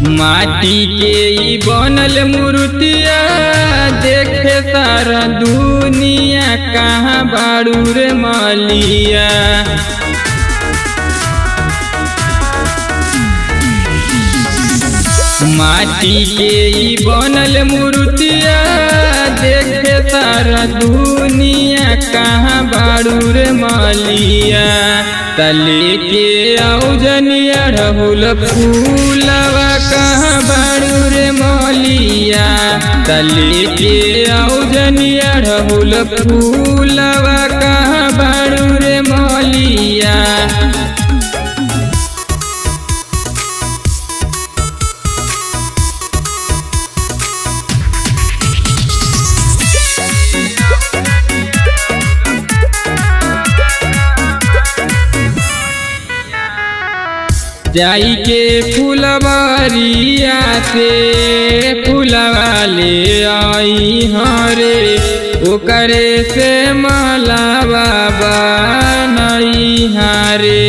माटी के ई बनल मूर्तिया देखे सारा दुनिया, कहाँ बाड़ू रे मालिया। माटी के ई बनल मूर्तिया देखे सारा दुनिया, कहाँ बाड़ू रे मालिया। तले के औजनिया ढहुल फूलवा, कहाँ बाड़ू रे मालिया। तले के औजनिया ढहुल फूलवा, कहाँ बाड़ू रे मालिया। जाई के फुलवारिया से फुलवा ले आई हरे, ओकरे से मालावा बनई हारे।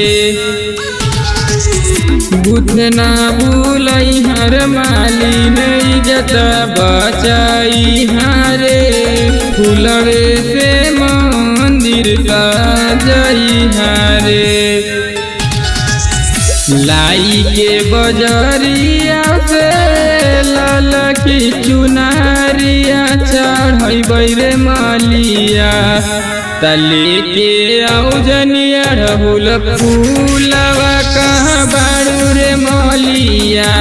बुधना भूलई हर माली नहीं जता बचाई हारे, फुलवे से मंदिर सजाई हारे। लाई के बजरिया से लाल की चुनारिया चढ़ई रे मालिया। तले के औजनिया ढहुल फूलवा, कहाँ बाड़ू रे मालिया।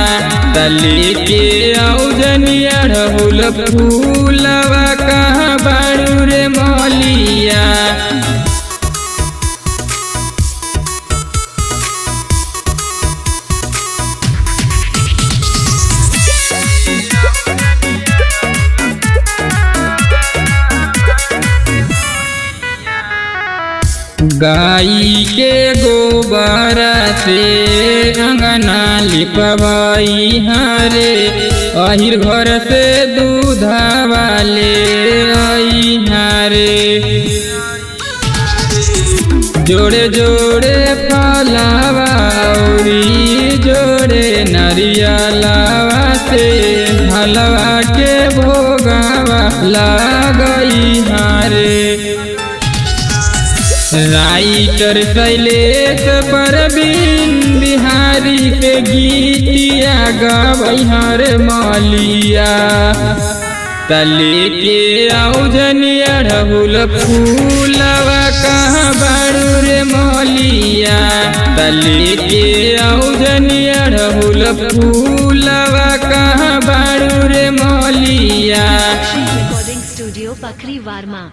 तले के औजनिया ढहुल फूलवा, कहाँ बाड़ू रे मालिया। गाई के गोबर से अंगना लिपवाई हारे, अहिर घर से दूधवा ले आई हारे। जोड़े जोड़े फलावा औरी जोड़े नरियलावा से, हलवा के भोगावा लागई हारे। राइटर शैलेश परवीन बिहारी के गीतिया गावई हर मालिया। तले के औजनिया ढहुल फूलवा, कहाँ बाड़ू रे मालिया। तले के औजनिया ढहुल फूलवा, कहाँ बाड़ू रे मालिया। Recording studio पखरी वार्मा।